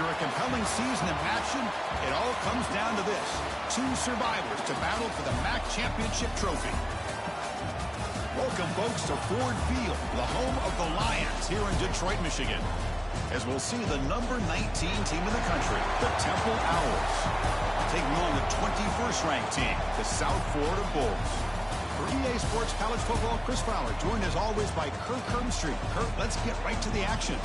After a compelling season of action, it all comes down to this. Two survivors to battle for the MAC Championship trophy. Welcome, folks, to Ford Field, the home of the Lions here in Detroit, Michigan, as we'll see the number 19 team in the country, the Temple Owls, taking on the 21st ranked team, the South Florida Bulls. For EA Sports College Football, Chris Fowler, joined as always by Kirk Herbstreit. Kirk, let's get right to the action.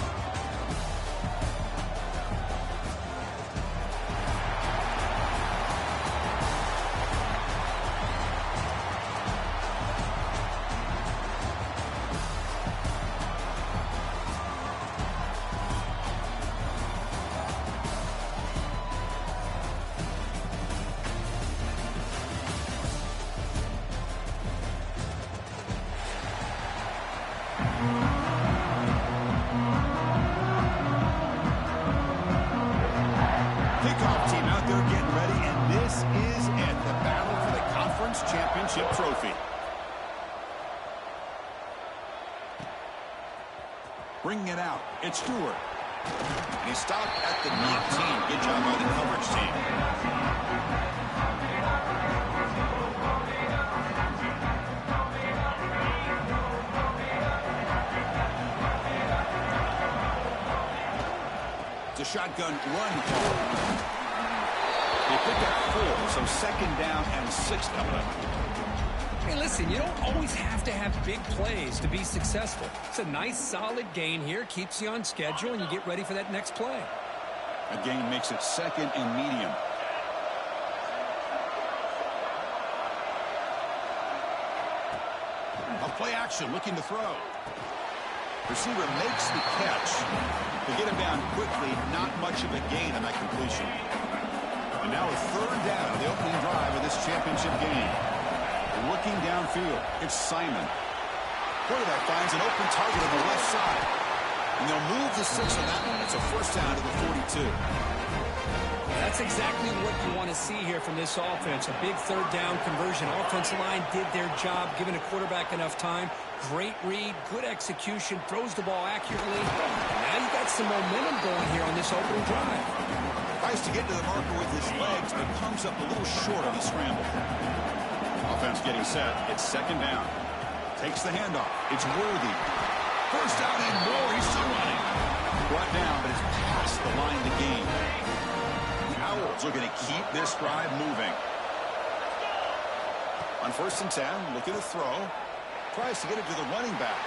Kickoff team out there getting ready, and this is it, the battle for the conference championship trophy. Bringing it out, it's Stewart. And he stopped at the 19. Good job by the coverage team. It's a shotgun run call. They pick up 4, so second down and 6 coming up. Hey, listen, you don't always have to have big plays to be successful. It's a nice, solid gain here. Keeps you on schedule, and you get ready for that next play. A gain makes it second and medium. A play action, looking to throw. Receiver makes the catch. To get him down quickly, not much of a gain on that completion. And now a third down on the opening drive of this championship game. Looking downfield, it's Simon. Quarterback finds an open target on the left side. And they'll move the 6 on that one. It's a first down to the 42. That's exactly what you want to see here from this offense. A big third down conversion. Offensive line did their job, giving a quarterback enough time. Great read, good execution, throws the ball accurately. And now you got some momentum going here on this opening drive. Tries to get to the marker with his legs, but comes up a little short on the scramble. Offense getting set. It's second down. Takes the handoff. It's Worthy. First down and more. He's still running. Brought down, but it's past the line to gain. The Owls are going to keep this drive moving. On first and 10, looking to throw. Tries to get it to the running back.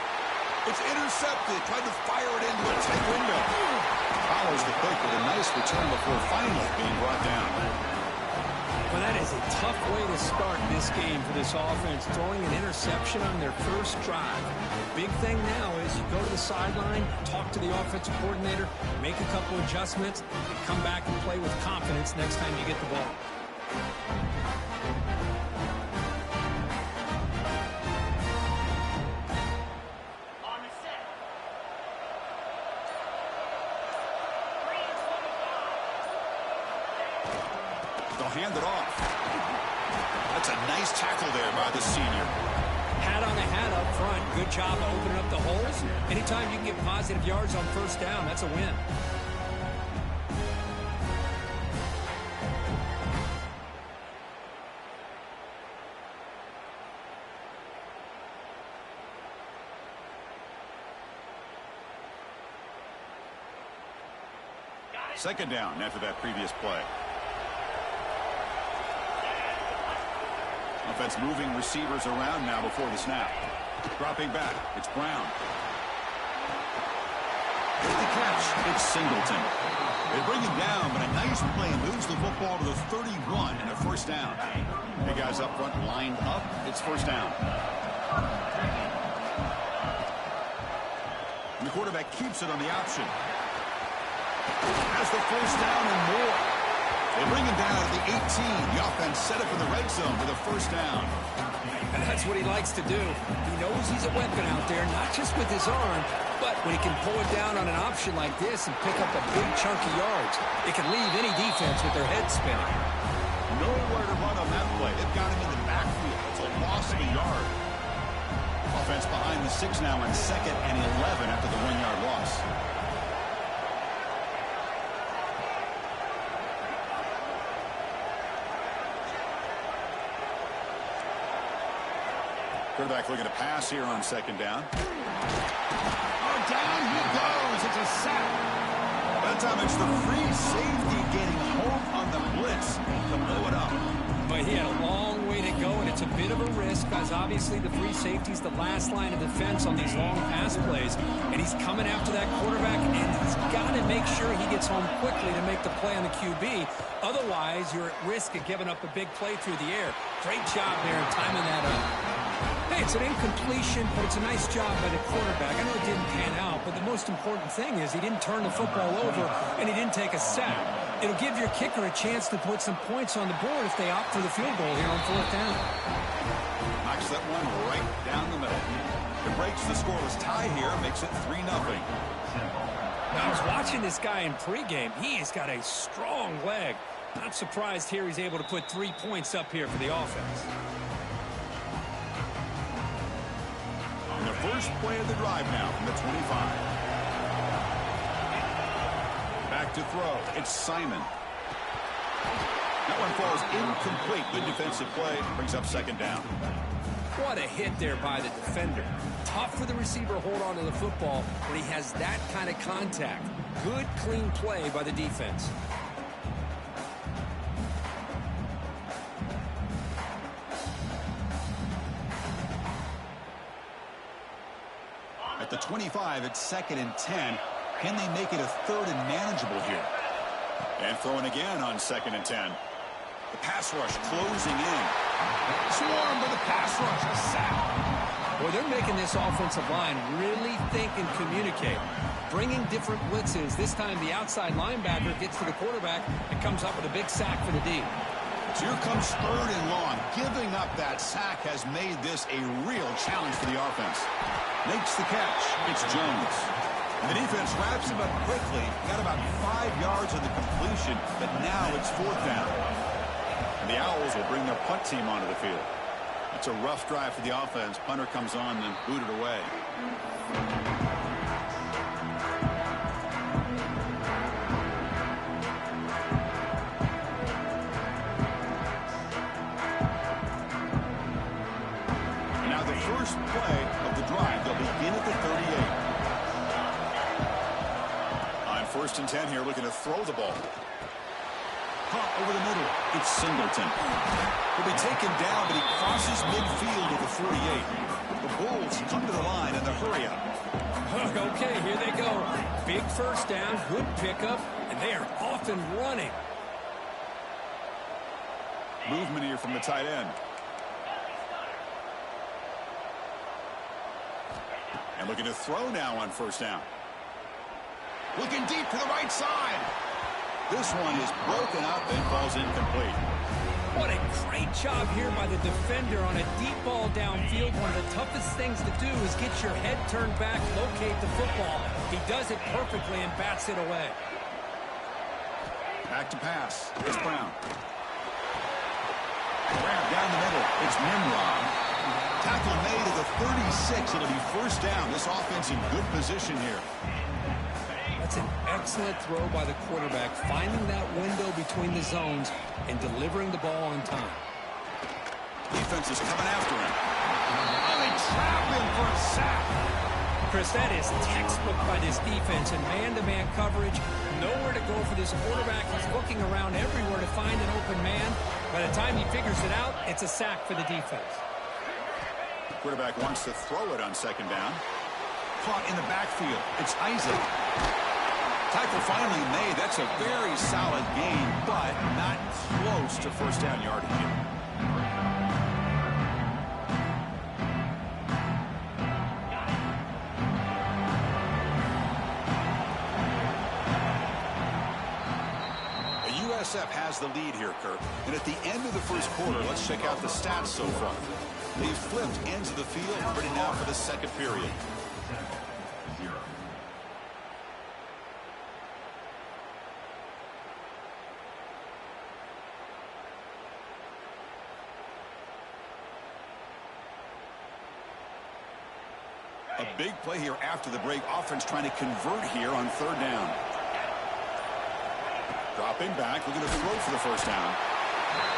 It's intercepted. Tried to fire it into a tight window. Follows the pick with a nice return before finally being brought down. Well, that is a tough way to start this game for this offense, throwing an interception on their first drive. Big thing now is you go to the sideline, talk to the offensive coordinator, make a couple adjustments, and come back and play with confidence next time you get the ball. They'll hand it off. That's a nice tackle there by the senior. Hat on the hat up front. Good job opening up the holes. Anytime you can get positive yards on first down, that's a win. Second down after that previous play. Offense moving receivers around now before the snap. Dropping back, it's Brown. With the catch, it's Singleton. They bring him down, but a nice play moves the football to the 31 and a first down. The guys up front lined up, it's first down. And the quarterback keeps it on the option. Has the first down and more. They bring him down at the 18. The offense set up in the red zone for the first down. And that's what he likes to do. He knows he's a weapon out there, not just with his arm, but when he can pull it down on an option like this and pick up a big chunk of yards, it can leave any defense with their head spinning. Nowhere to run on that play. They've got him in the backfield. It's a loss of a yard. Offense behind the 6 now on second and 11 after the 1-yard loss. Quarterback looking to pass here on second down. Oh, down he goes. It's a sack. By the time it's the free safety getting home on the blitz to blow it up. But he had a long way to go, and it's a bit of a risk because obviously the free safety's the last line of defense on these long pass plays, and he's coming after that quarterback, and he's got to make sure he gets home quickly to make the play on the QB. Otherwise, you're at risk of giving up a big play through the air. Great job there in timing that up. Hey, it's an incompletion, but it's a nice job by the quarterback. I know it didn't pan out, but the most important thing is he didn't turn the football over, and he didn't take a sack. It'll give your kicker a chance to put some points on the board if they opt for the field goal here on fourth down. Knocks that one right down the middle. It breaks the scoreless tie here, makes it 3-0. Now, I was watching this guy in pregame. He has got a strong leg. Not surprised here he's able to put 3 points up here for the offense. On the first play of the drive now from the 25. Back to throw. It's Simon. That one falls incomplete. Good defensive play. Brings up second down. What a hit there by the defender. Tough for the receiver to hold on to the football when he has that kind of contact. Good, clean play by the defense. At the 25, it's 2nd and 10. Can they make it a 3rd and manageable here? And throwing again on 2nd and 10. The pass rush closing in. Swarmed by the pass rush. A sack. Well, they're making this offensive line really think and communicate. Bringing different blitzes. This time the outside linebacker gets to the quarterback and comes up with a big sack for the D. So here comes 3rd and long. Giving up that sack has made this a real challenge for the offense. Makes the catch. It's Jones. And the defense wraps him up quickly. Got about 5 yards of the completion, but now it's 4th down. And the Owls will bring their punt team onto the field. It's a rough drive for the offense. Punter comes on and booted away. And now the first play of the drive. They'll begin at the 38. 1st and 10 here, looking to throw the ball. Caught over the middle. It's Singleton. He'll be taken down, but he crosses midfield at the 48. The Bulls come to the line in the hurry up. Okay, here they go. Big first down, good pickup, and they are off and running. Movement here from the tight end. And looking to throw now on 1st down. Looking deep to the right side. This one is broken up and falls incomplete. What a great job here by the defender on a deep ball downfield. One of the toughest things to do is get your head turned back, locate the football. He does it perfectly and bats it away. Back to pass. It's Brown. Grab down the middle. It's Nimrod. Tackle made at the 36. It'll be 1st down. This offense in good position here. That's an excellent throw by the quarterback, finding that window between the zones and delivering the ball on time. Defense is coming after him. Oh, they trap him for a sack. Chris, that is textbook by this defense in man-to-man coverage. Nowhere to go for this quarterback. He's looking around everywhere to find an open man. By the time he figures it out, it's a sack for the defense. Quarterback wants to throw it on 2nd down. Caught in the backfield. It's Isaac. Tackle finally made. That's a very solid gain, but not close to 1st down yardage yet. The USF has the lead here, Kirk. And at the end of the 1st quarter, let's check out the stats so far. They've flipped ends of the field, ready now for the 2nd period. A big play here after the break. Offense trying to convert here on 3rd down. Dropping back, looking to throw for the 1st down.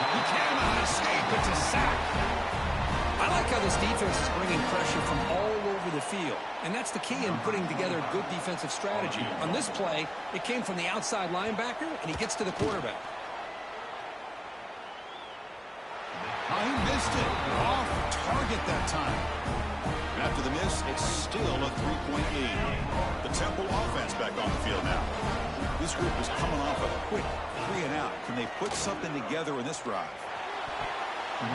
He cannot escape. It's a sack. I like how this defense is bringing pressure from all over the field. And that's the key in putting together a good defensive strategy. On this play, it came from the outside linebacker, and he gets to the quarterback. Oh, he missed it. Off target that time. And after the miss, it's still a 3-point lead. The Temple offense back on the field now. This group is coming off a quick 3-and-out. Can they put something together in this drive?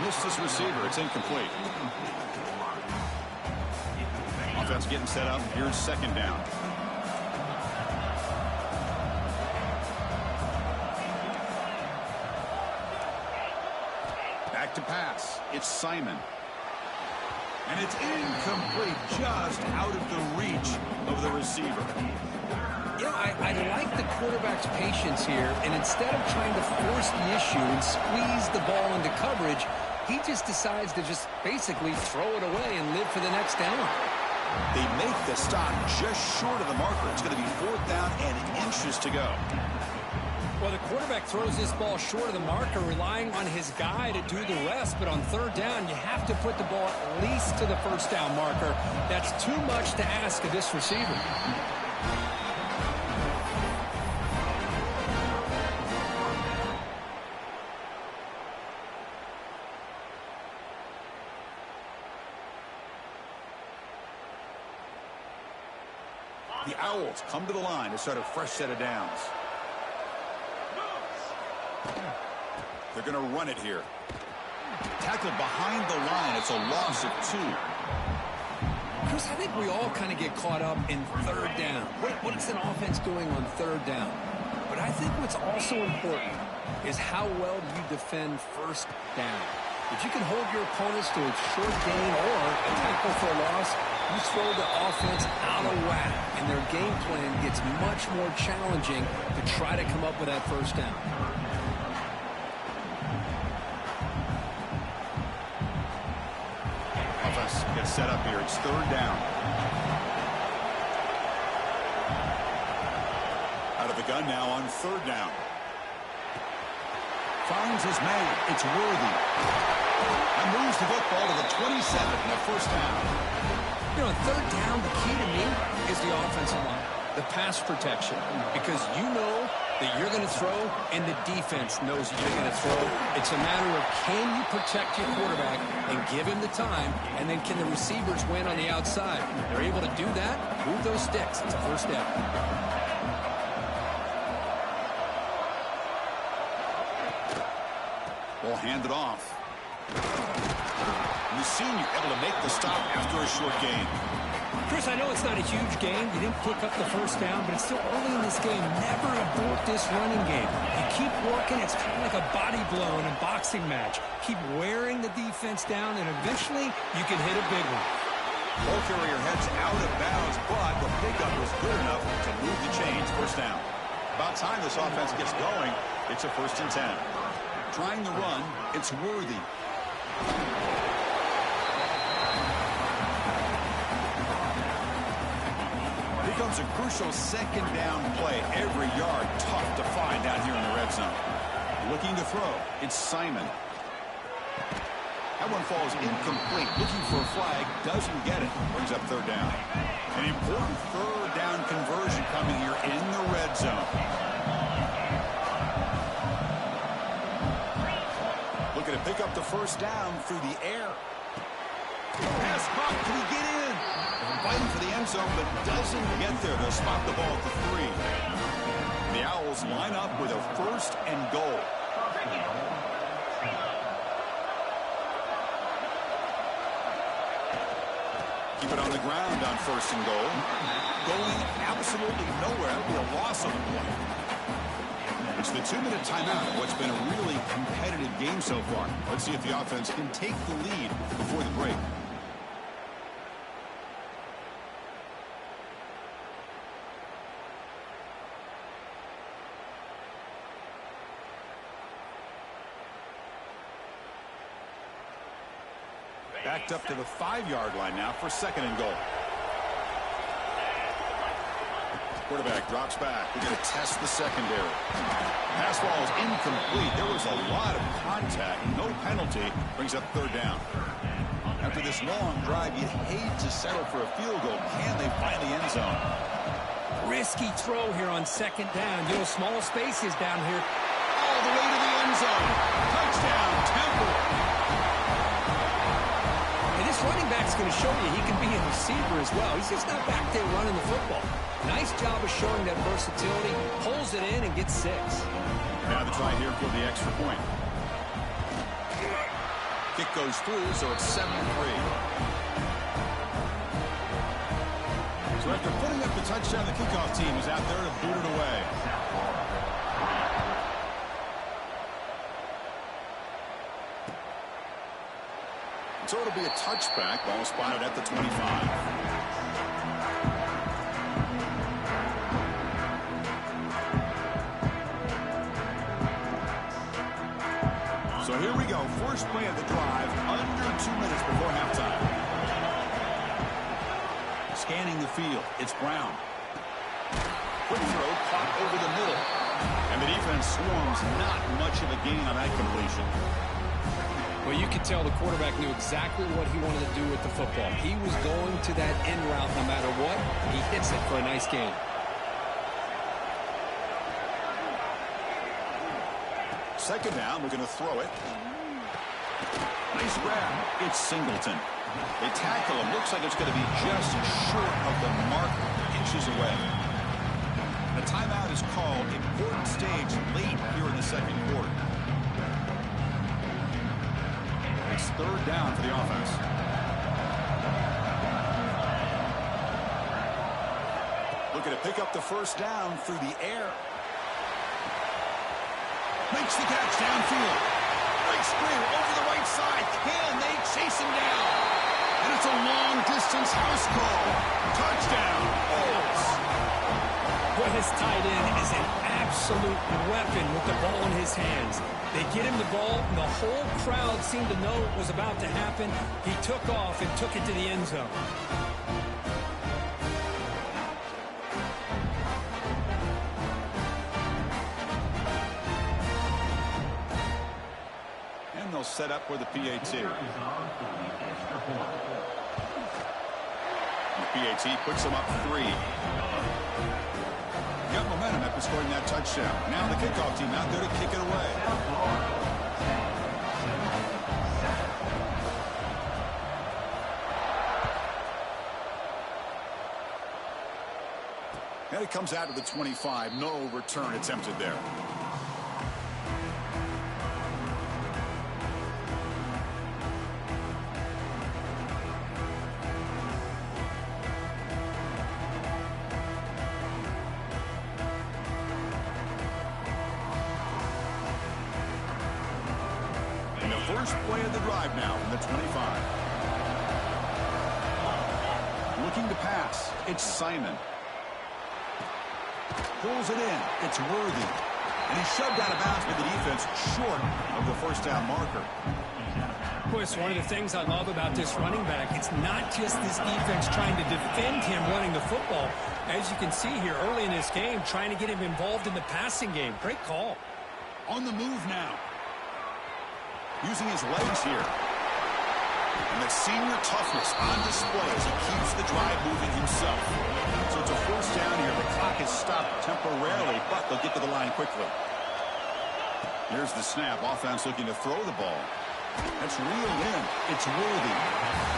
Missed this receiver. It's incomplete. Offense getting set up. Here's second down. Back to pass. It's Simon. And it's incomplete, just out of the reach of the receiver. You know, I like the quarterback's patience here, and instead of trying to force the issue and squeeze the ball into coverage, he just decides to just basically throw it away and live for the next down. They make the stop just short of the marker. It's going to be 4th down and inches to go. Well, the quarterback throws this ball short of the marker, relying on his guy to do the rest. But on 3rd down, you have to put the ball at least to the 1st down marker. That's too much to ask of this receiver. The Owls come to the line to start a fresh set of downs. They're going to run it here. Tackled behind the line. It's a loss of 2. Chris, I think we all kind of get caught up in 3rd down. What is an offense doing on 3rd down? But I think what's also important is how well do you defend 1st down. If you can hold your opponents to a short gain or a tackle for a loss, you throw the offense out of whack, and their game plan gets much more challenging to try to come up with that 1st down. Offense gets set up here. It's 3rd down. Out of the gun now on 3rd down. Finds his man. It's Worthy. And moves the football to the 27 and a 1st down. You know, 3rd down, the key to me is the offensive line, the pass protection, because you know that you're going to throw and the defense knows that you're going to throw. It's a matter of can you protect your quarterback and give him the time, and then can the receivers win on the outside? They're able to do that, move those sticks. It's a 1st down. Ball handed off. Senior able to make the stop after a short gain. Chris, I know it's not a huge game. You didn't pick up the 1st down, but it's still early in this game. Never abort this running game. You keep working. It's kind of like a body blow in a boxing match. Keep wearing the defense down, and eventually you can hit a big one. Ball carrier heads out of bounds, but the pickup was good enough to move the chains. 1st down. About time this offense gets going. It's a 1st and 10. Trying the run, it's Worthy. Comes a crucial 2nd down play. Every yard tough to find down here in the red zone. Looking to throw. It's Simon. That one falls incomplete. Looking for a flag. Doesn't get it. Brings up 3rd down. An important 3rd down conversion coming here in the red zone. Looking to pick up the 1st down through the air. Pass caught. Can he get in? Fighting for the end zone, but doesn't get there. They'll spot the ball at the 3. The Owls line up with a 1st and goal. Keep it on the ground on 1st and goal. Going absolutely nowhere. That would be a loss on the play. It's the 2-minute timeout of what's been a really competitive game so far. Let's see if the offense can take the lead before the break. Backed up to the 5-yard line now for 2nd and goal. Quarterback drops back. We're going to test the secondary. Pass ball is incomplete. There was a lot of contact. No penalty. Brings up 3rd down. After this long drive, you'd hate to settle for a field goal. Can they find the end zone? Risky throw here on second down. You know, small spaces down here. All the way to the end zone. Touchdown, Temple. And this running back's going to show you he can be a receiver as well. He's just not back there running the football. Nice job of showing that versatility. Pulls it in and gets 6. Now the try here for the extra point. Kick goes through, so it's 7-3. So after putting up the touchdown, the kickoff team is out there to boot it away. So it'll be a touchback. Ball spotted at the 25. So here we go. First play of the drive, under 2 minutes before halftime. Scanning the field, it's Brown. Quick throw, caught over the middle. And the defense swarms, not much of a gain on that completion. Well, you could tell the quarterback knew exactly what he wanted to do with the football. He was going to that end route no matter what. He hits it for a nice gain. Second down, we're going to throw it. Nice grab. It's Singleton. They tackle him. Looks like it's going to be just short of the mark, inches away. The timeout is called. Important stage late here in the second quarter. It's third down for the offense. Looking to pick up the first down through the air. Makes the catch downfield. Breaks through over the right side. Can they chase him down? And it's a long-distance house call. Touchdown, Bulls. Well, his tight end is an absolute weapon with the ball in his hands. They get him the ball, and the whole crowd seemed to know what was about to happen. He took off and took it to the end zone. They'll set up for the PAT. The PAT puts them up 3. Got momentum after scoring that touchdown. Now the kickoff team out there to kick it away. And it comes out to the 25. No return attempted there. First play of the drive now from the 25. Looking to pass. It's Simon. Pulls it in. It's Worthy. And he's shoved out of bounds with the defense short of the first down marker. Of course, one of the things I love about this running back, it's not just this defense trying to defend him running the football. As you can see here early in this game, trying to get him involved in the passing game. Great call. On the move now. Using his legs here. And the senior toughness on display as he keeps the drive moving himself. So it's a first down here. The clock is stopped temporarily, but they'll get to the line quickly. Here's the snap. Offense looking to throw the ball. That's reeled in. It's Worthy.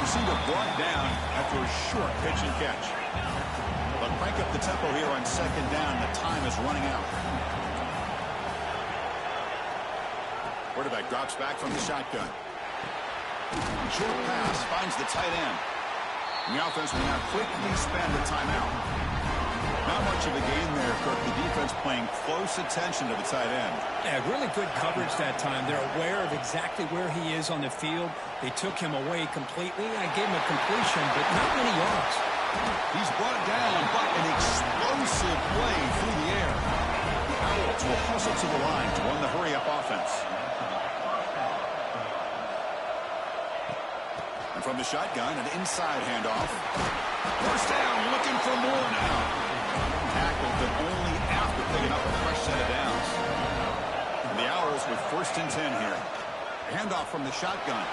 Receiver brought down after a short pitch and catch. But crank up the tempo here on second down. The time is running out. Quarterback drops back from the shotgun. Short pass finds the tight end. And the offense will now quickly spend a timeout. Not much of a gain there, Kirk. The defense paying close attention to the tight end. Yeah, really good coverage that time. They're aware of exactly where he is on the field. They took him away completely. I gave him a completion, but not many yards. He's brought down, but an explosive play through the air. The Owls will hustle to the line to run the hurry-up offense. And from the shotgun, an inside handoff. First down, looking for more now. Tackled, but only after picking up a fresh set of downs. And the Owls with 1st and 10 here. Handoff from the shotgun.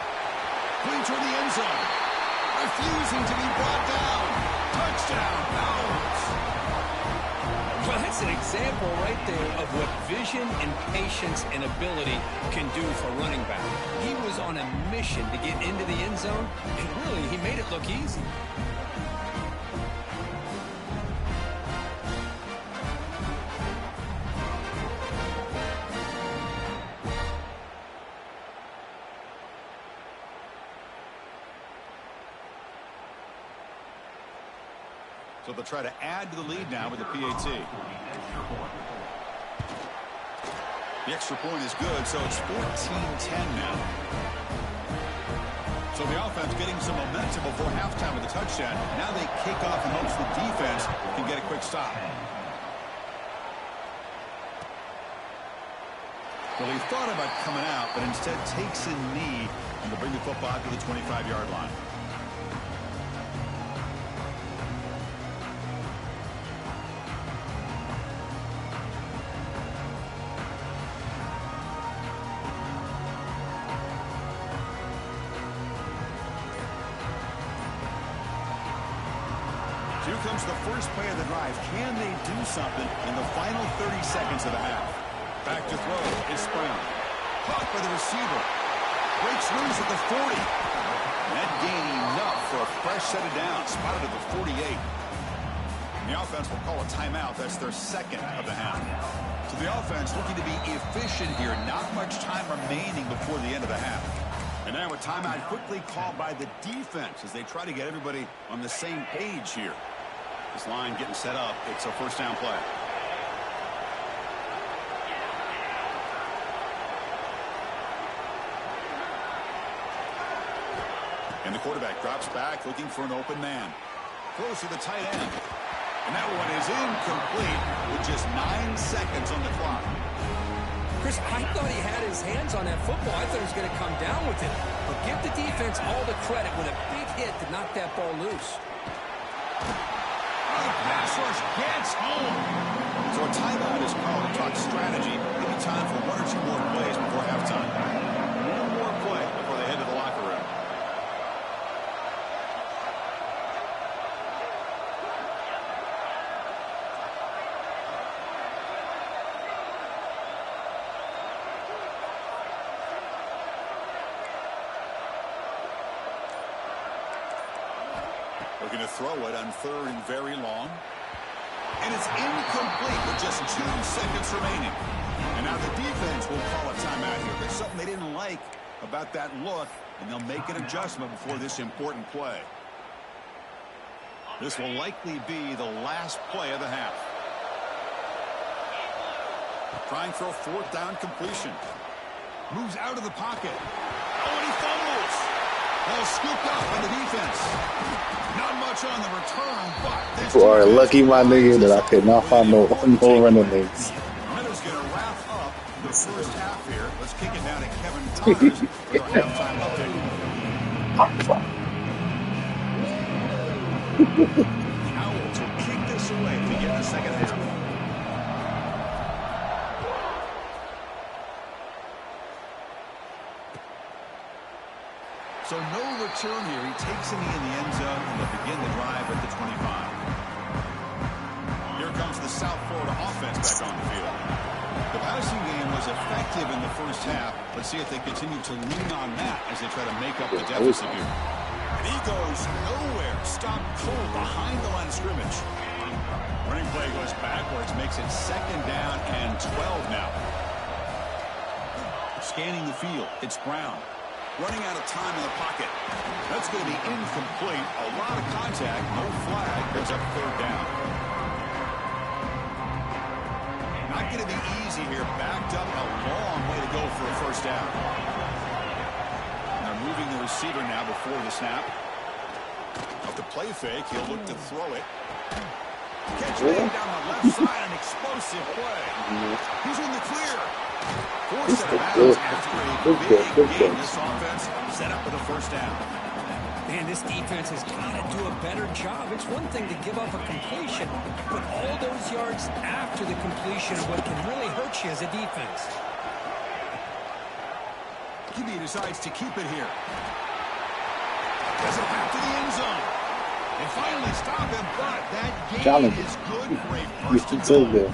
Clean toward the end zone. Refusing to be brought down. Touchdown, Owls. Well, that's an example right there of what vision and patience and ability can do for running back. He was on a mission to get into the end zone, and really, he made it look easy. So they'll try to add to the lead now with the PAT. The extra point is good, so it's 14-10 now. So the offense getting some momentum before halftime with a touchdown. Now they kick off in hopes the defense can get a quick stop. Well, he thought about coming out, but instead takes a knee and to bring the football to the 25-yard line. Here comes the first play of the drive. Can they do something in the final 30 seconds of the half? Back to throw is Brown. Caught by the receiver. Breaks loose at the 40. That gain enough for a fresh set of downs. Spotted at the 48. And the offense will call a timeout. That's their second of the half. So the offense looking to be efficient here. Not much time remaining before the end of the half. And now a timeout quickly called by the defense as they try to get everybody on the same page here. This line getting set up. It's a first down play. And the quarterback drops back looking for an open man. Throws to the tight end. And that one is incomplete with just 9 seconds on the clock. Chris, I thought he had his hands on that football. I thought he was going to come down with it. But give the defense all the credit with a big hit to knock that ball loose. Pass rush gets home. So a timeout is called to talk strategy. Maybe time for 1 or 2 more plays before halftime. One more play before they head to the locker room. Looking to throw it on 3rd and very long. And it's incomplete with just 2 seconds remaining. And now the defense will call a timeout here. There's something they didn't like about that look, and they'll make an adjustment before this important play. This will likely be the last play of the half. Trying for a 4th down completion. Moves out of the pocket. Oh, and he fumbles. Ball scooped up by the defense. Not much on the return, but this You are lucky, my nigga, that I could not find no running lanes. Miller's going to wrap up the first half here. Let's kick it down to Kevin Connors for our halftime update. The Owls will kick this away to begin the second half. So no return here. He takes a knee in the end zone, and they'll begin the drive at the 25. Here comes the South Florida offense back on the field. The passing game was effective in the first half. Let's see if they continue to lean on that as they try to make up the deficit here. And he goes nowhere. Stopped cold behind the line of scrimmage. Running play goes backwards, makes it 2nd down and 12 now. Scanning the field, it's Brown. Running out of time in the pocket. That's going to be incomplete. A lot of contact. No flag. Goes up 3rd down. Not going to be easy here. Backed up a long way to go for a first down. And they're moving the receiver now before the snap. Off the play fake, he'll look to throw it. Catch down the left side. An explosive play. He's in the clear. Forced out of bounds after a big game. This offense set up with a first down. Man, this defense has got to do a better job. It's one thing to give up a completion, but all those yards after the completion are what can really hurt you as a defense. QB decides to keep it here. Does it back to the end zone. And finally stop him, but that gain Challenge. is good for a You first should and say goal. that.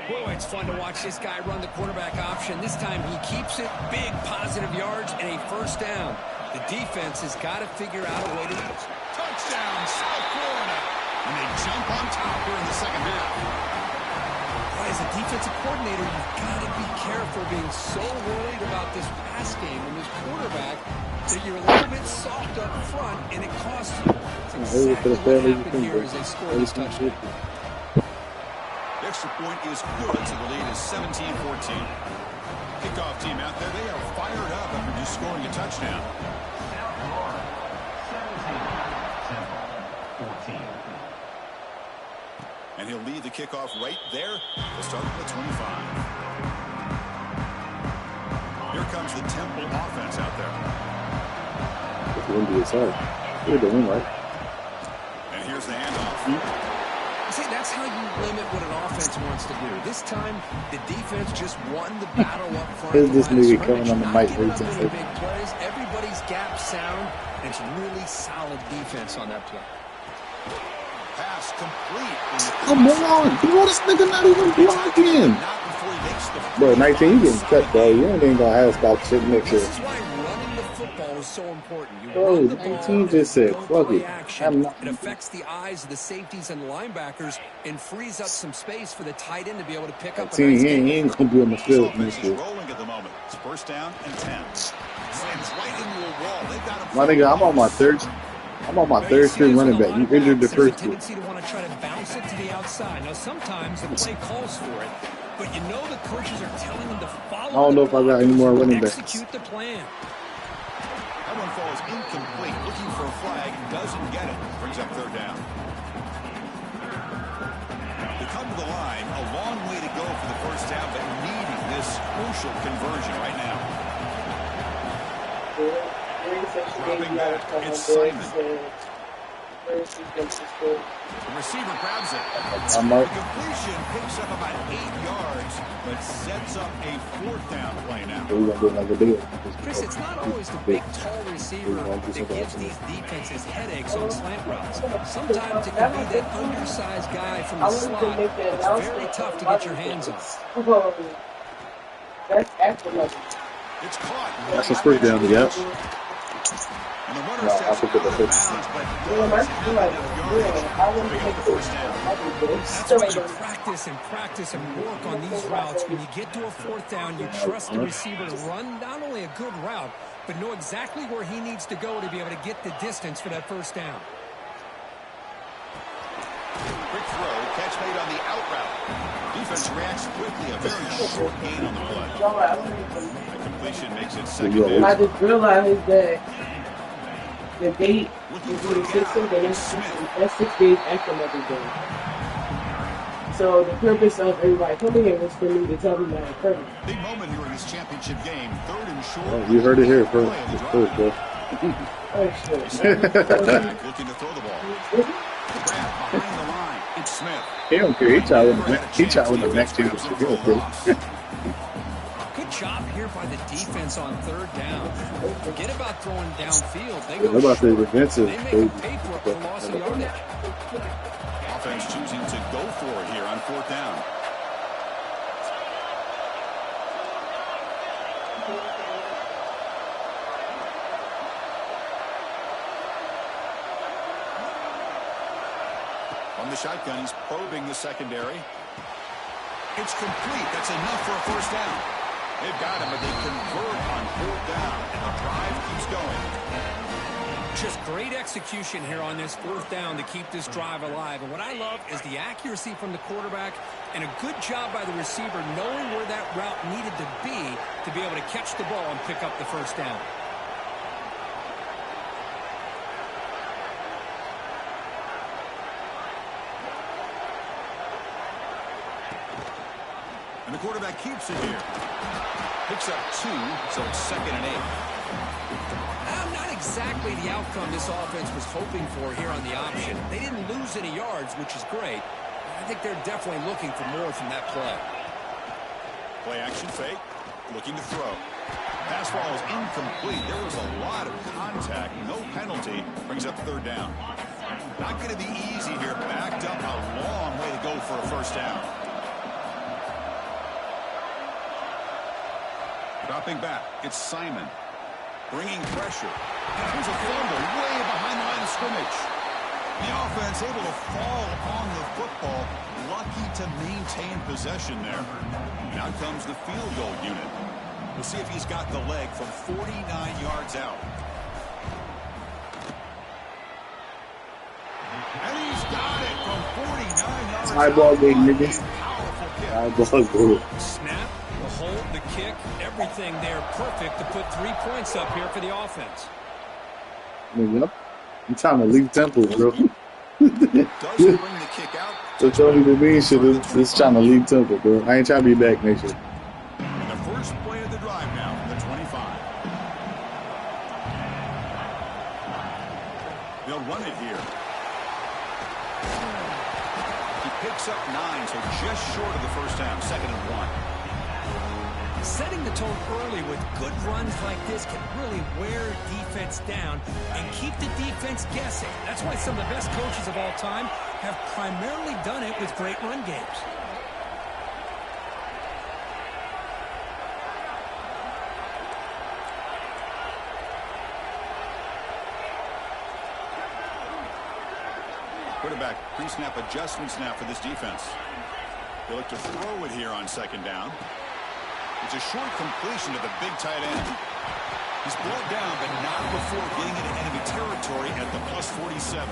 Boy, it's fun to watch this guy run the quarterback option. This time he keeps it, big positive yards, and a first down. The defense has got to figure out a way to... Touchdown, South Florida. And they jump on top here in the second half. Boy, as a defensive coordinator, you've got to be careful being so worried about this pass game and this quarterback that you're a little bit soft up front, and it costs you. It's exactly what happened here as they score this touchdown. The extra point is good, so the lead is 17-14. Kickoff team out there, they are fired up after just scoring a touchdown. And he'll lead the kickoff right there. We'll start at the 25. Here comes the Temple offense out there. It's windy as hell. You're doing right. And here's the handoff. See, that's how you limit what an offense wants to do. This time, the defense just won the battle up front. Here's this nigga Not coming on the mic giving up waiting any for- big plays. Everybody's gap sound, and it's really solid defense on that play. Pass complete. Come on. Bro, this nigga not even blocking. Not before he makes the Bro, 19, you getting cut, bro. You ain't even gonna have stop shit next This year. is why running the football is so important. You Bro, run the ball, 19 just said, don't fuck play it. action. I'm not- It affects the eyes of the safeties and the linebackers and frees up some space for the tight end to be able to pick up a 19, nice he gain. ain't gonna be on the This field offense next is year. rolling at the moment. It's first down and 10. Slams right into a wall. They've got him. My nigga, I'm on my third string running back. You injured the first two. There's a tendency to want to try to bounce it to the outside. Now, sometimes the play calls for it, but you know the coaches are telling them to follow. I don't know if I got any more running backs. Execute the plan. That one falls incomplete. Looking for a flag. Doesn't get it. Brings up third down. They come to the line. A long way to go for the first down, but needing this crucial conversion right now. Dropping back. It's Simon. The receiver grabs it. I'm The out. completion picks up about 8 yards, but sets up a fourth down play now. So we gonna do another deal. Chris, it's not always the big, tall receiver that gives these defenses headaches on slant routes. Sometimes it can be that undersized guy from the slot. It's very tough to get your hands on. That's excellent. It's caught. That's a first down, yeah. And the runner No, I steps think it's a out of first bounds, but Yeah, does that's have good. enough yardage I to wouldn't pick up make the first down. That's why you practice and practice and work on these routes. When you get to a fourth down, you trust the receiver to run not only a good route, but know exactly where he needs to go to be able to get the distance for that first down. Quick throw, catch made on the out route. Defense reacts quickly, a very short gain on the play. The completion makes it second Yeah, I down. just realized that the date is in the system, but that's 6 days after Mother's Day. So the purpose of everybody coming here was for me to tell them that occurred. Big moment here in this championship game. Third and short. Oh, you heard it here first, Play of the drive. bro. Oh shit. Quarterback looking to throw the ball. Grab behind the line. It's Smith. He don't care. He tried with the next two. He don't care. Good job here by the defense on third down. Forget about throwing downfield. They go What about the short. defensive? They make them pay for it for loss of yardage. Offense choosing to go for it here on fourth down. From the shotgun, he's probing the secondary. It's complete. That's enough for a first down. They've got him, but they convert on fourth down, and the drive keeps going. Just great execution here on this fourth down to keep this drive alive. And what I love is the accuracy from the quarterback and a good job by the receiver knowing where that route needed to be able to catch the ball and pick up the first down. And the quarterback keeps it here. Picks up 2, so it's second and 8. Not exactly the outcome this offense was hoping for here on the option. They didn't lose any yards, which is great. I think they're definitely looking for more from that play. Play action fake. Looking to throw. Pass ball is incomplete. There was a lot of contact. No penalty. Brings up third down. Not going to be easy here. Backed up a long way to go for a first down. Dropping back. It's Simon. Bringing pressure. There's a fumble way behind the line of scrimmage. The offense able to fall on the football. Lucky to maintain possession there. Now comes the field goal unit. We'll see if he's got the leg from 49 yards out. And he's got it from 49 yards out. Eyeball game, nigga. Powerful kick. Eyeball game. Snap, the hold, the kick, everything there perfect to put 3 points up here for the offense. Nigga, I'm trying to leave Temple, bro. Doesn't bring the kick out. So Tony Levine shit is trying to leave Temple, bro. I ain't trying to be back next year. And the first play of the drive now from the 25. They'll run it here. He picks up 9, so just short of the first down. 2nd and 1. Setting the tone early with good runs like this can really wear defense down and keep the defense guessing. That's why some of the best coaches of all time have primarily done it with great run games. Quarterback pre-snap adjustments now for this defense. They look to throw it here on 2nd down. It's a short completion to the big tight end. He's brought down, but not before getting into enemy territory at the plus 47.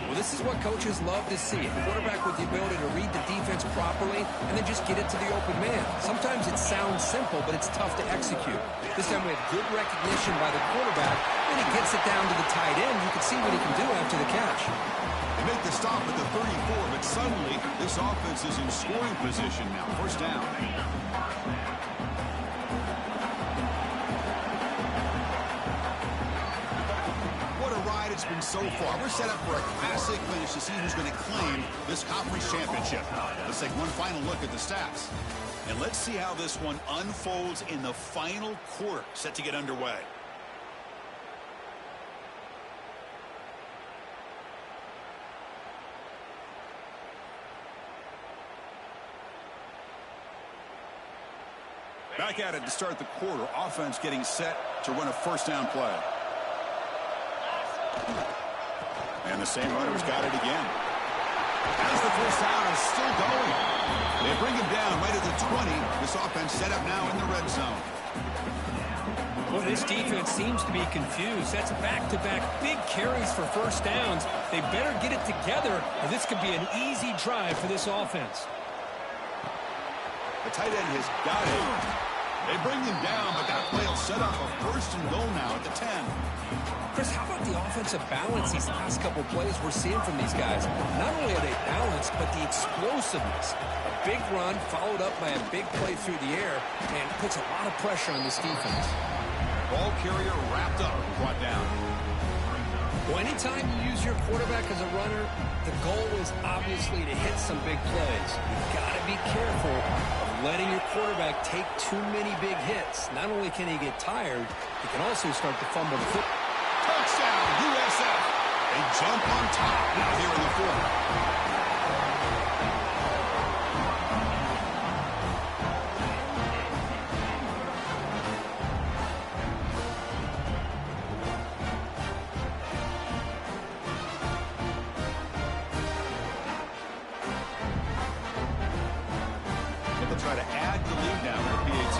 Well, this is what coaches love to see. A quarterback with the ability to read the defense properly and then just get it to the open man. Sometimes it sounds simple, but it's tough to execute. This time we have good recognition by the quarterback, and he gets it down to the tight end. You can see what he can do after the catch. They make the stop at the 34, but suddenly this offense is in scoring position now. First down. What a ride it's been so far. We're set up for a classic finish to see who's going to claim this conference championship. Let's take one final look at the stats. And let's see how this one unfolds in the final quarter set to get underway. Back at it to start the quarter. Offense getting set to run a first down play. And the same runner's got it again. As the first down is still going. They bring him down right at the 20. This offense set up now in the red zone. Well, this defense seems to be confused. That's back-to-back big carries for first downs. They better get it together, or this could be an easy drive for this offense. The tight end has got it. They bring him down, but that play will set up a first and goal now at the 10. Chris, how about the offensive balance these last couple plays we're seeing from these guys? Not only are they balanced, but the explosiveness. A big run followed up by a big play through the air, and puts a lot of pressure on this defense. Ball carrier wrapped up, brought down. Well, anytime you use your quarterback as a runner, the goal is obviously to hit some big plays. You've got to be careful of letting your quarterback take too many big hits. Not only can he get tired, he can also start to fumble the football. Touchdown, USF. They jump on top now here in the fourth. Try to add the lead now to the PAT.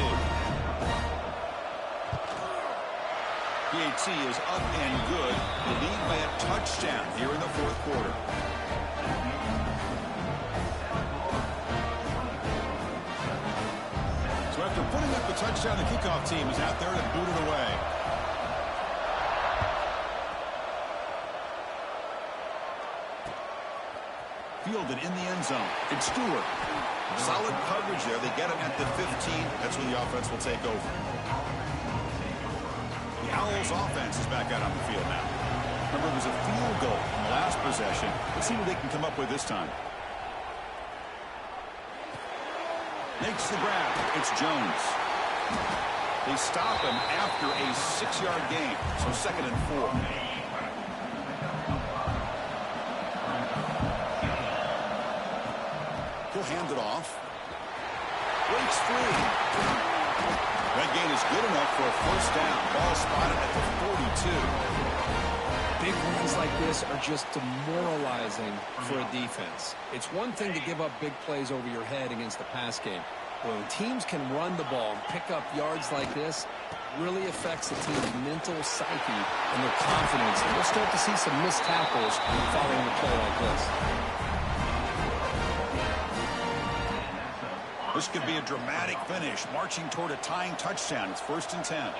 PAT is up and good. The lead by a touchdown here in the fourth quarter. So after putting up the touchdown, the kickoff team is out there to boot it away. Fielded in the end zone. It's Stewart. Solid coverage there. They get him at the 15. That's where the offense will take over. The Owls offense is back out on the field now. Remember, it was a field goal in the last possession. Let's see what they can come up with this time. Makes the grab. It's Jones. They stop him after a 6-yard gain, so 2nd and 4. He'll hand it off. Breaks free. That gain is good enough for a 1st down. Ball spotted at the 42. Big runs like this are just demoralizing for a defense. It's one thing to give up big plays over your head against the pass game. But when teams can run the ball and pick up yards like this, it really affects the team's mental psyche and their confidence. And we'll start to see some missed tackles following a play like this. This could be a dramatic finish, marching toward a tying touchdown. It's 1st and 10.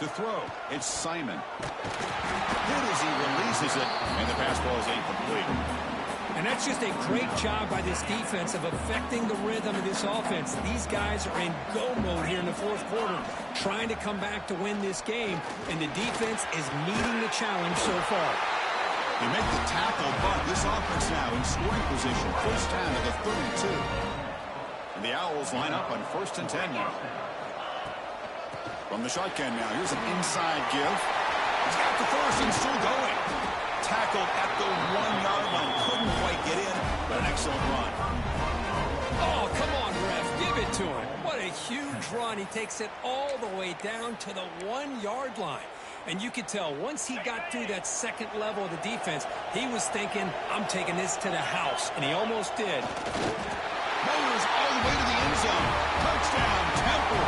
To throw, it's Simon. Hit as he releases it, and the pass ball is incomplete. And that's just a great job by this defense of affecting the rhythm of this offense. These guys are in go mode here in the 4th quarter, trying to come back to win this game, and the defense is meeting the challenge so far. They make the tackle, but this offense now in scoring position. 1st down to the 32. And the Owls line up on 1st and 10 now. From the shotgun now, here's an inside give. He's got the first and still going. Tackled at the 1-yard line. Couldn't quite get in, but an excellent run. Oh, come on, ref. Give it to him. What a huge run. He takes it all the way down to the 1-yard line. And you could tell once he got through that 2nd level of the defense, he was thinking, I'm taking this to the house. And he almost did. Motors all the way to the end zone. Touchdown, Temple.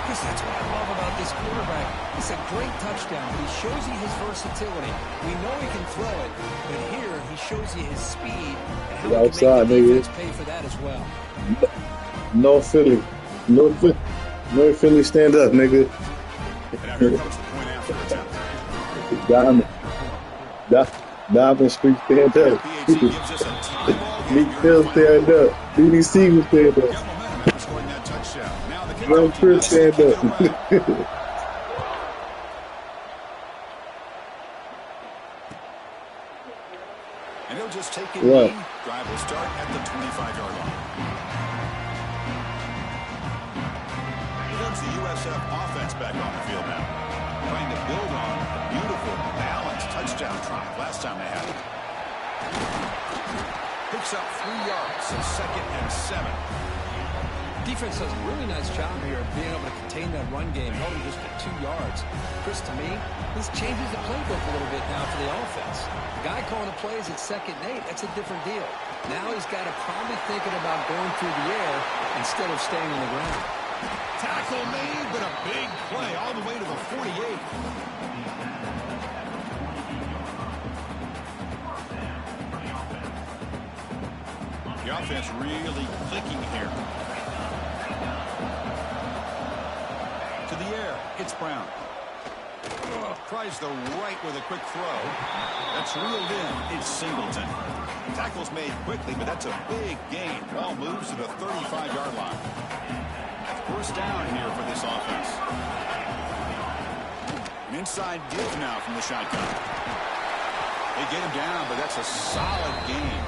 Chris, that's what I love about this quarterback. It's a great touchdown, but he shows you his versatility. We know he can throw it, but here he shows you his speed and how he can make the defense pay for that as well. No Philly. No Philly stand up, nigga. And now here comes the point after attempt. Diamond Street stand up. PHC gives us a timeout. Meek Hill stand up. BBC will stand up. Got momentum after scoring that touchdown. Now the Young Chris stand up. And he'll just take it in. Drive will start at the 25-yard line. Here's the USF offense back on the field now. Trying to build on a beautiful, balanced touchdown drive last time they had it. Picks up 3 yards, so 2nd and 7. Defense does a really nice job here of being able to contain that run game, held him just at 2 yards. Chris, to me, this changes the playbook a little bit now for the offense. The guy calling the plays at 2nd and 8, that's a different deal. Now he's got to probably thinking about going through the air instead of staying on the ground. Tackle made, but a big play all the way to the 48. The offense really clicking here. To the air, it's Brown. Tries the right with a quick throw. That's reeled in. It's Singleton. Tackle's made quickly, but that's a big gain. Ball moves to the 35-yard line. 1st down here for this offense. An inside give now from the shotgun. They get him down, but that's a solid gain.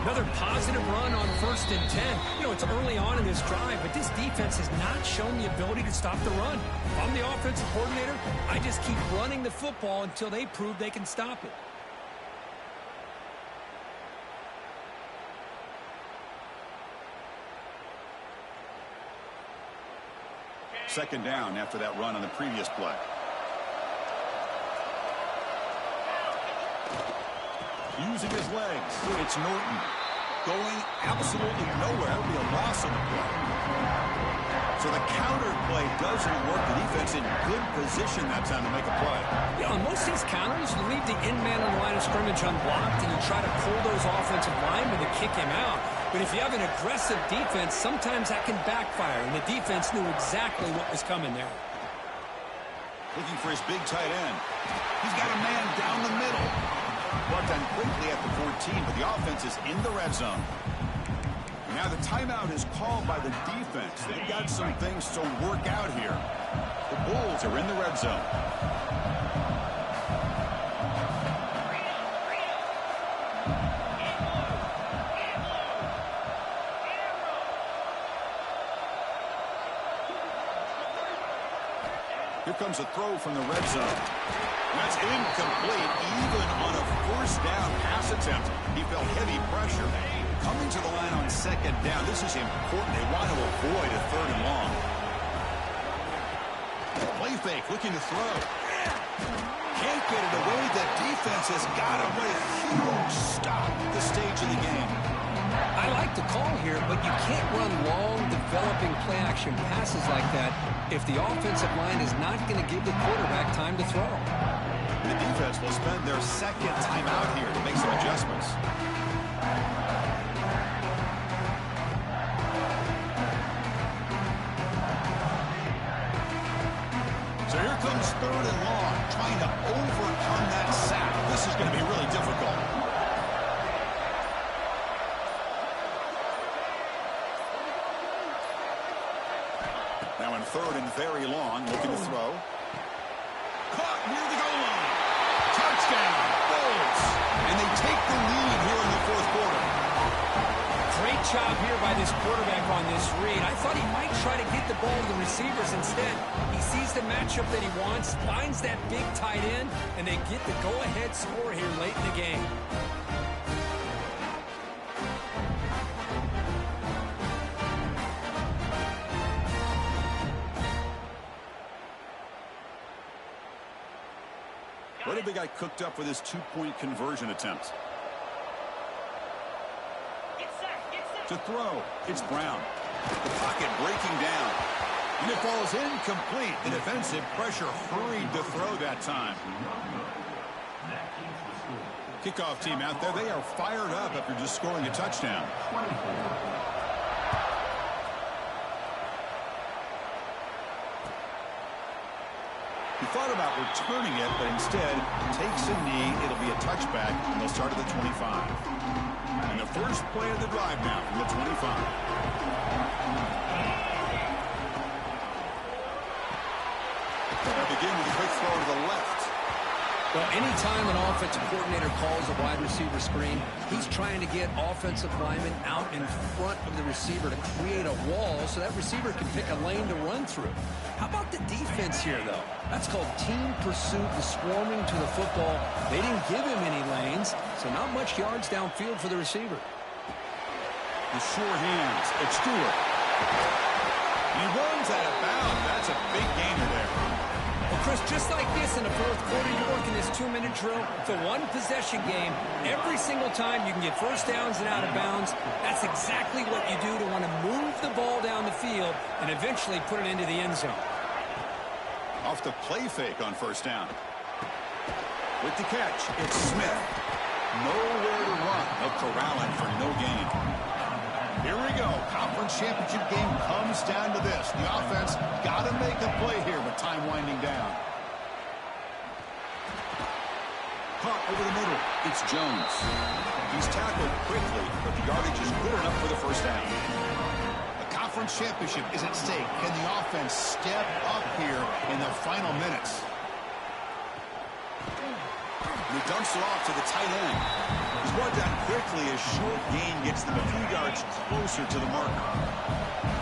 Another positive run on 1st and 10. You know, it's early on in this drive, but this defense has not shown the ability to stop the run. If I'm the offensive coordinator, I just keep running the football until they prove they can stop it. Second down after that run on the previous play. Using his legs. It's Norton. Going absolutely nowhere. That would be a loss on the play. So the counter play doesn't work. The defense in good position that time to make a play. Yeah, on most of these counters, you leave the in man on the line of scrimmage unblocked, and you try to pull those offensive linemen to kick him out. But if you have an aggressive defense, sometimes that can backfire, and the defense knew exactly what was coming there. Looking for his big tight end. He's got a man down the middle. Brought down quickly at the 14, but the offense is in the red zone. Now the timeout is called by the defense. They've got some things to work out here. The Bulls are in the red zone. comes a throw from the red zone. That's incomplete. Even on a first down pass attempt, he felt heavy pressure. Coming to the line on second down, this is important. They want to avoid a 3rd and long. Play fake, looking to throw. Can't get it away. The defense has got him. What a huge stop at this stage of the game. I like the call here, but you can't run long, developing play-action passes like that if the offensive line is not going to give the quarterback time to throw. The defense will spend their second time out here to make some adjustments. So here comes 3rd and long, trying to overcome that sack. This is going to be really difficult. Now in 3rd and very long, looking to throw. Caught near the goal line. Touchdown, Bulls. And they take the lead here in the 4th quarter. Great job here by this quarterback on this read. I thought he might try to get the ball to the receivers instead. He sees the matchup that he wants, finds that big tight end, and they get the go-ahead score here late in the game. What have they got cooked up for this 2-point conversion attempt? To throw, it's Brown. The pocket breaking down. And it falls incomplete. The defensive pressure hurried to throw that time. Kickoff team out there. They are fired up after just scoring a touchdown. He thought about returning it, but instead takes a knee. It'll be a touchback, and they'll start at the 25. And the first play of the drive now from the 25. They'll begin with a quick throw to the left. Well, anytime an offensive coordinator calls a wide receiver screen, he's trying to get offensive linemen out in front of the receiver to create a wall so that receiver can pick a lane to run through. How about the defense here, though? That's called team pursuit, the swarming to the football. They didn't give him any lanes, so not much yards downfield for the receiver. The sure hands. It's Stewart. He runs out of bounds. That's a big gainer there. Well, Chris, just like this in the 4th quarter, you're working this 2-minute drill. It's a one-possession game. Every single time you can get first downs and out of bounds. That's exactly what you do to want to move the ball down the field and eventually put it into the end zone. Off the play fake on first down. With the catch, it's Smith. Nowhere to run. They'll corral it for no gain. Here we go. Conference championship game comes down to this. The offense got to make a play here with time winding down. Caught over the middle. It's Jones. He's tackled quickly, but the yardage is good enough for the first down. The conference championship is at stake. Can the offense step up here in the final minutes? He dumps it off to the tight end. He's brought down quickly as short gain gets them a few yards closer to the marker.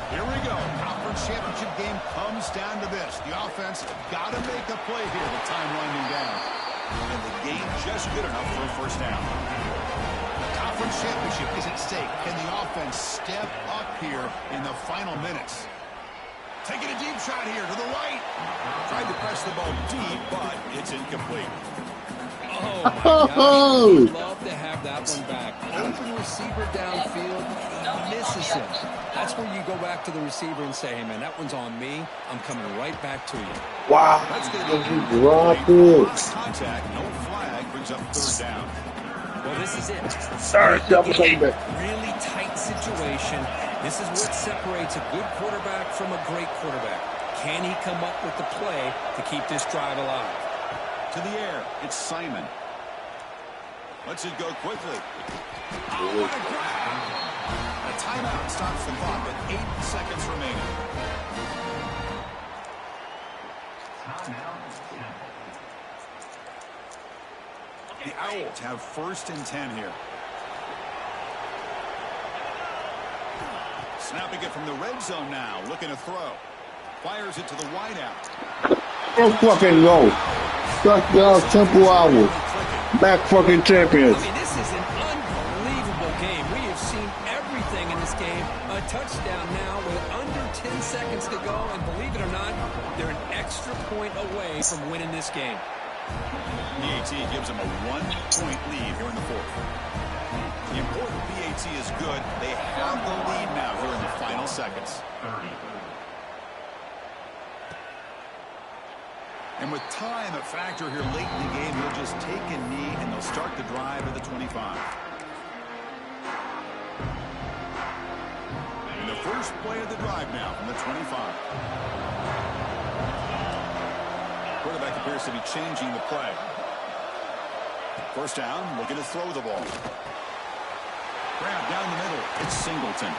Here we go. Conference championship game comes down to this. The offense got to make a play here with time winding down. And the game just good enough for a first down. The conference championship is at stake. Can the offense step up here in the final minutes? Taking a deep shot here to the right. Tried to press the ball deep, but it's incomplete. Oh, my God. He'd love to have that one back. Open receiver downfield, he misses him. That's where you go back to the receiver and say, hey, man, that one's on me. I'm coming right back to you. Wow. That's going to be dropped it. Contact, no flag, brings up 3rd down. Well, this is it. Sorry, really tight situation. This is what separates a good quarterback from a great quarterback. Can he come up with the play to keep this drive alive? To the air, it's Simon. Lets it go quickly. Oh, what a grab! A timeout stops the clock with 8 seconds remaining. The Owls have 1st and 10 here. Snapping it from the red zone now, looking to throw. Fires it to the wideout. Let's fucking go. Touchdown, Temple Owls. Back fucking champions. I mean, this is an unbelievable game. We have seen everything in this game. A touchdown now with under 10 seconds to go, and believe it or not, they're an extra point away from winning this game. BAT gives them a 1-point lead here in the fourth. The important BAT is good. They have the lead now here in the final seconds. And with time a factor here late in the game, he'll just take a knee and they'll start the drive at the 25. And the first play of the drive now from the 25. Quarterback appears to be changing the play. First down, looking to throw the ball. Grab down the middle. It's Singleton.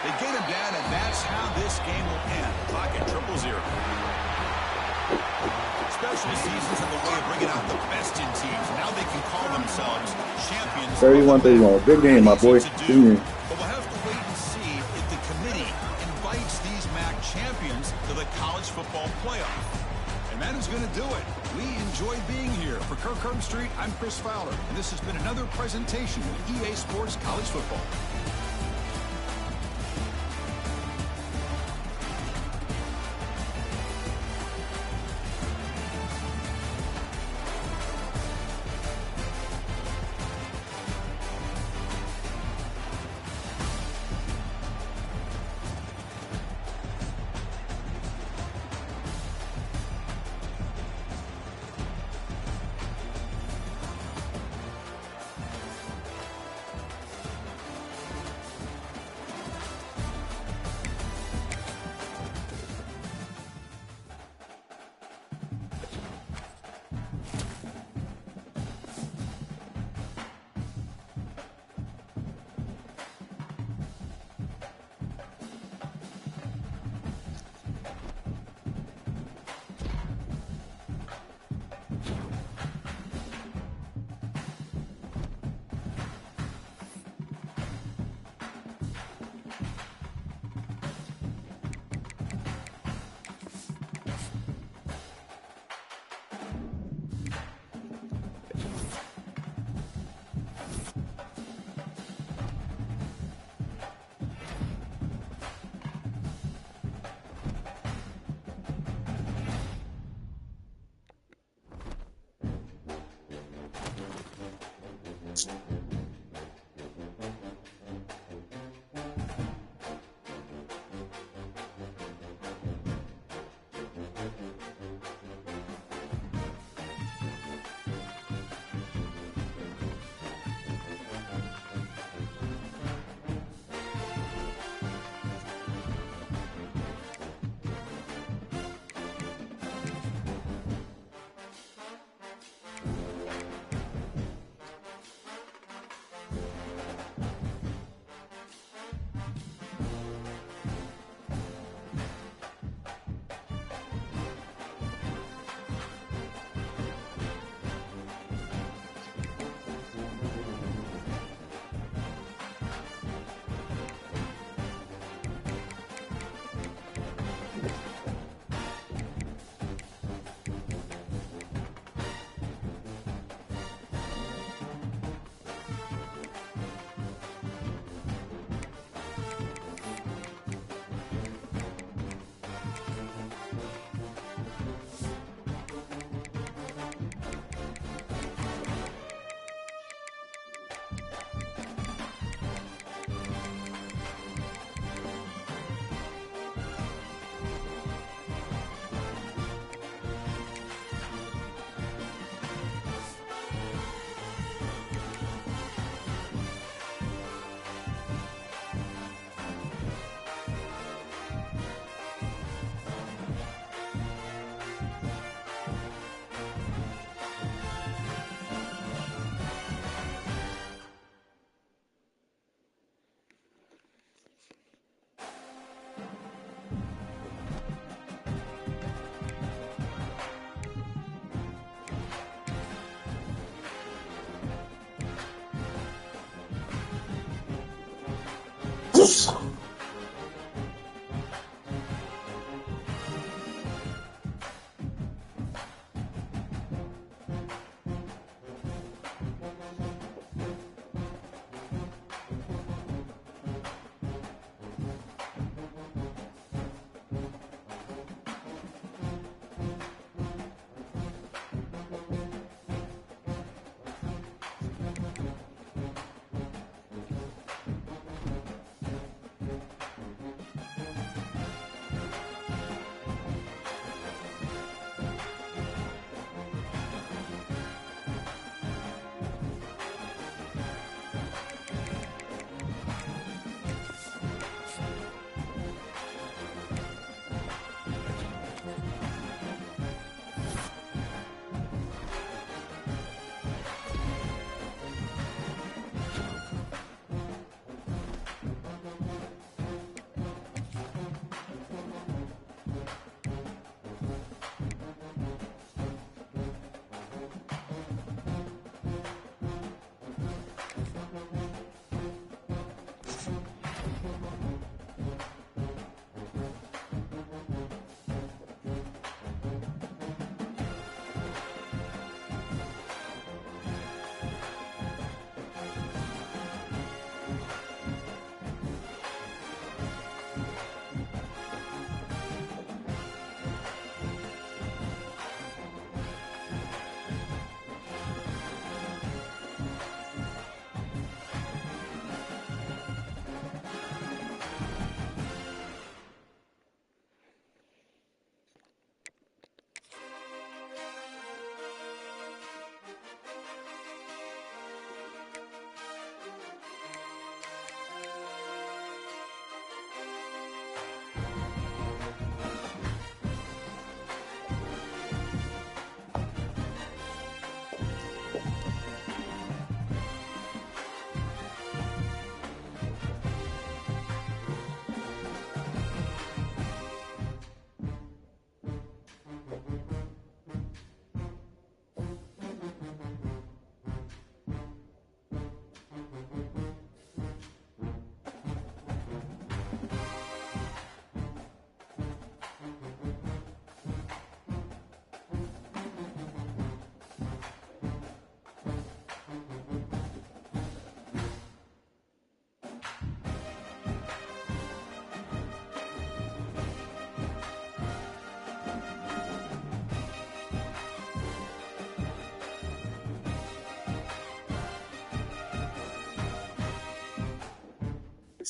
They get him down, and that's how this game will end. Clock at 0-0. Special seasons have a way of bringing out the best in teams. Now they can call themselves champions. 31-31. Good game, my boy. Good game. But we'll have to wait and see if the committee invites these MAC champions to the college football playoff. And that is going to do it. We enjoyed being here. For Kirk Herbstreit, I'm Chris Fowler, and this has been another presentation of EA Sports College Football.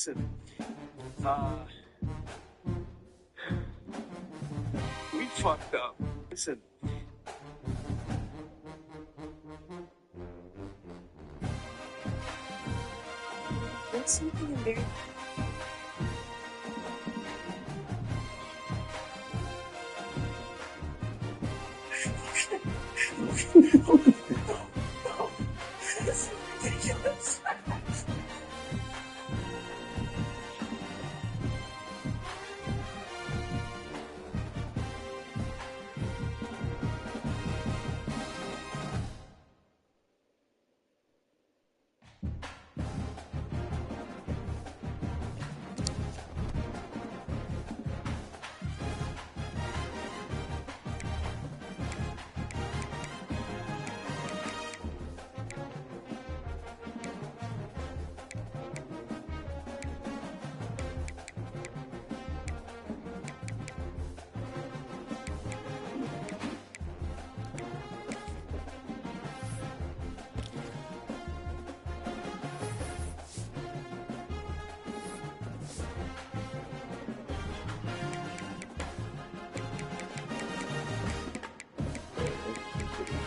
listen, uh, we fucked up. Listen. There's something in there. This is ridiculous.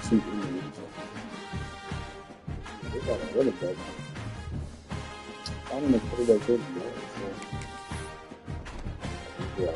They got a running back. I don't know if they're good. Yeah.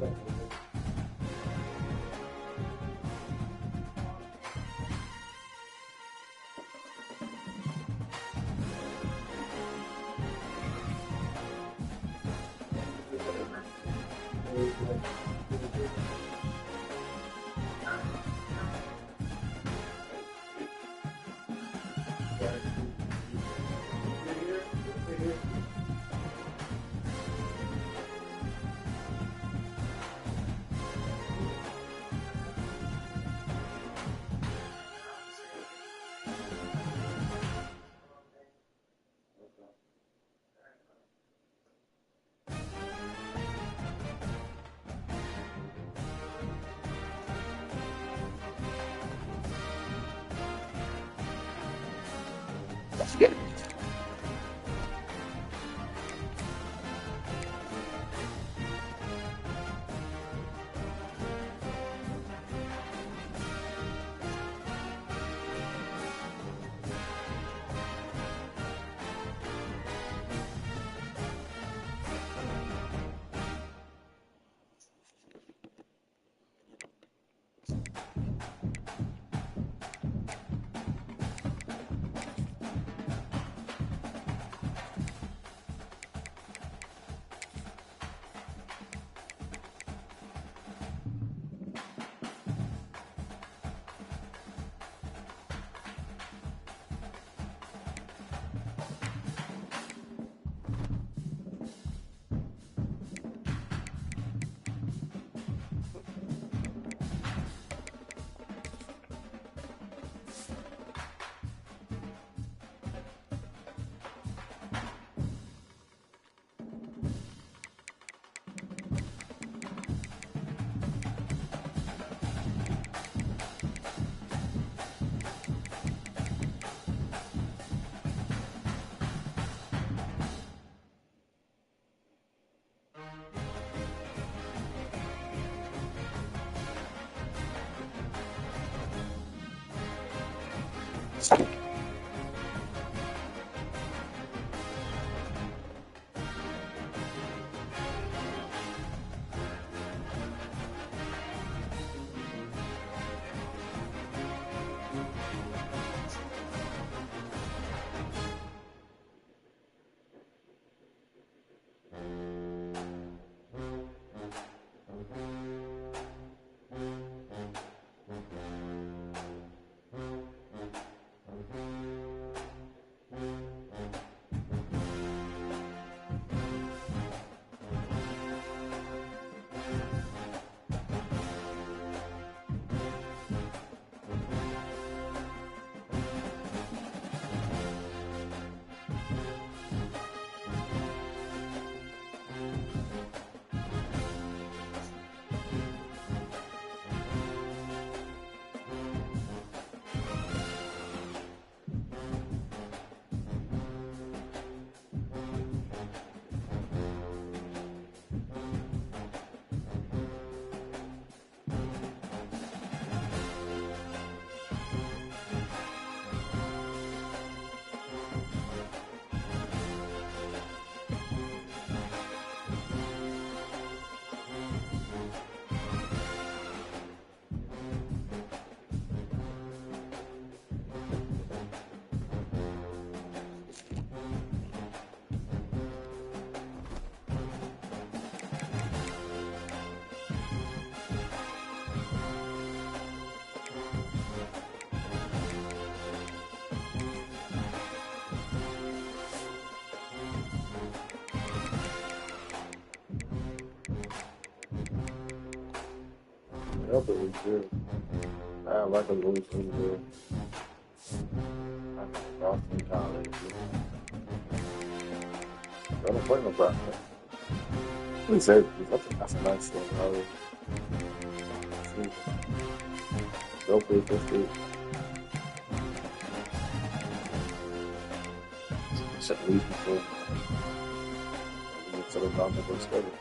Let's get it. That was good. I like a loose and good. I think Boston College. I don't play no practice. He said, that's a nice thing. Go play this week. Set the week before. Set it down to the schedule.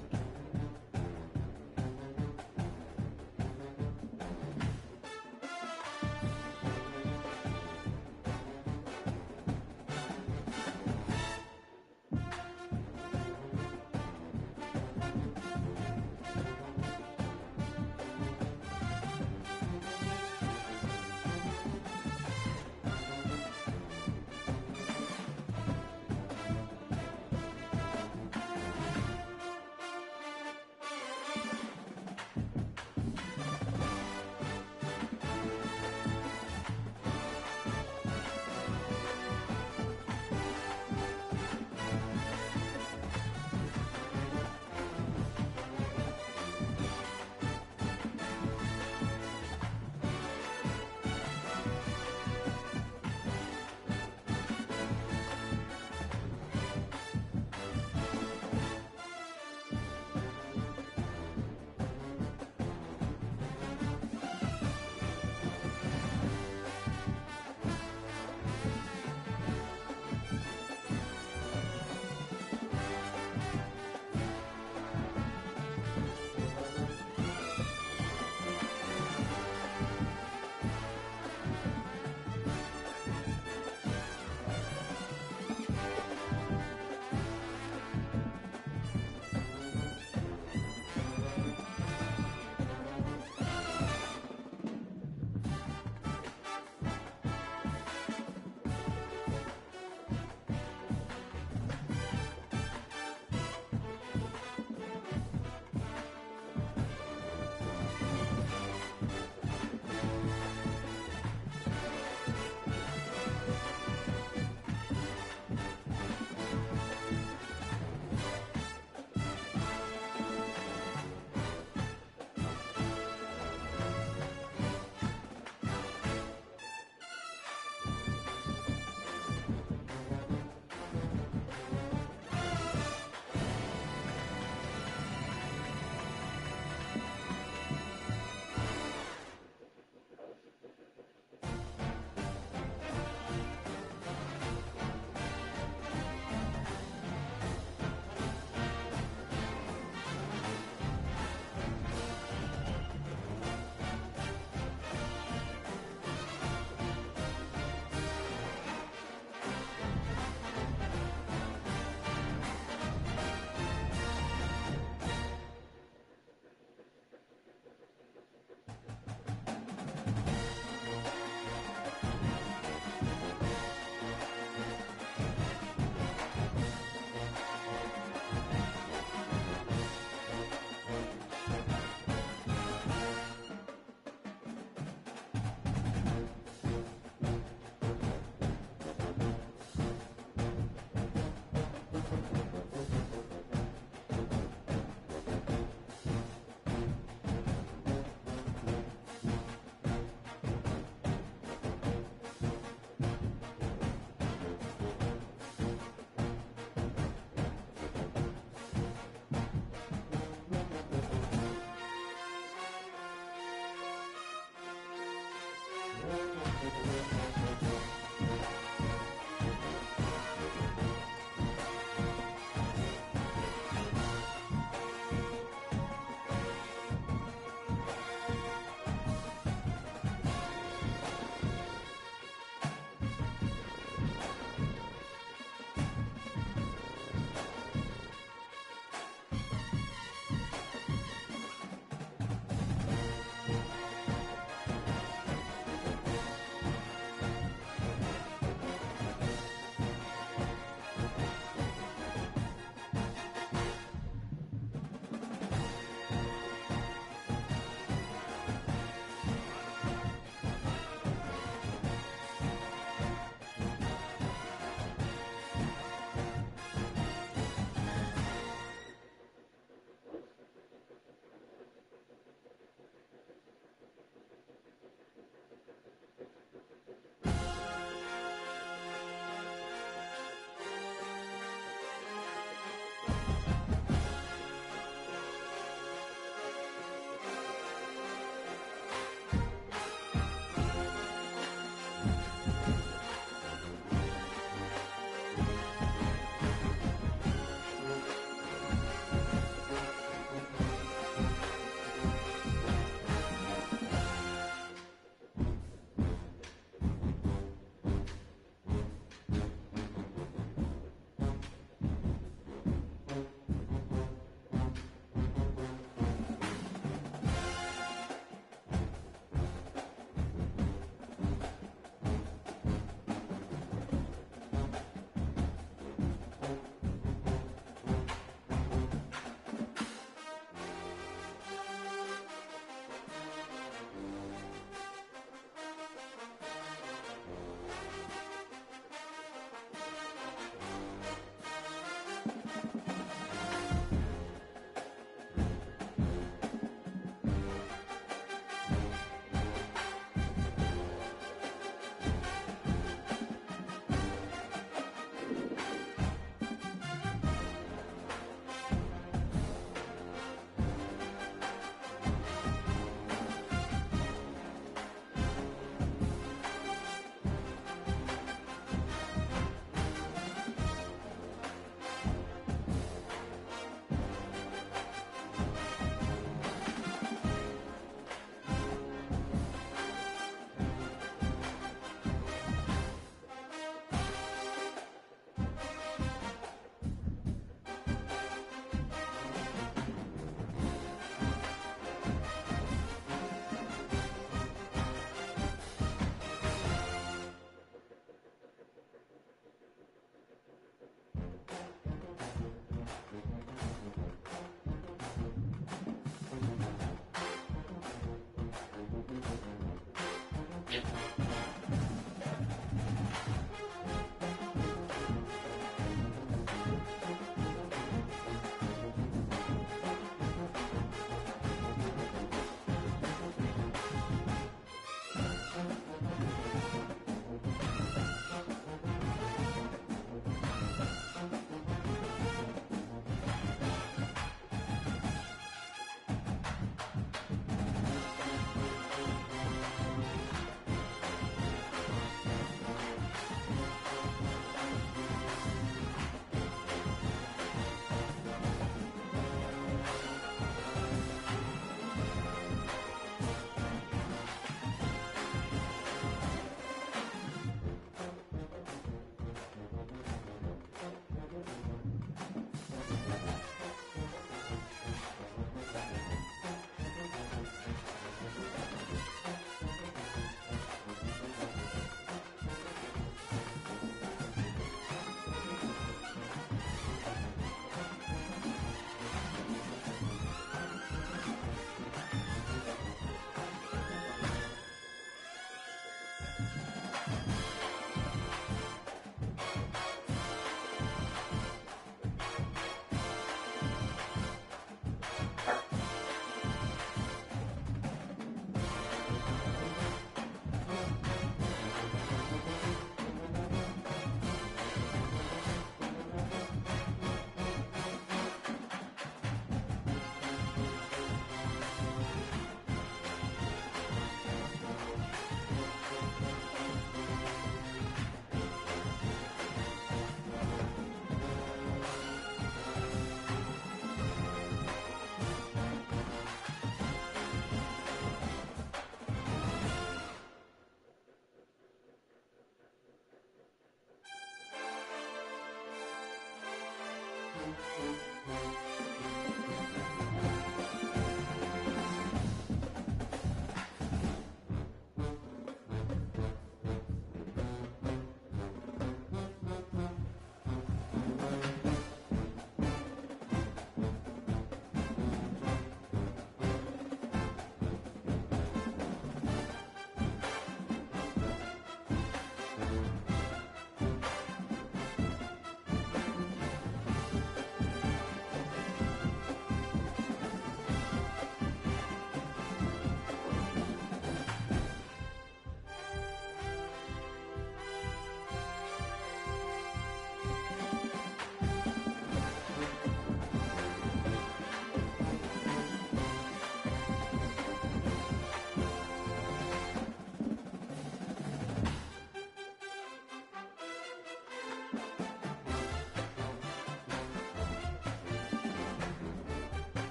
defense.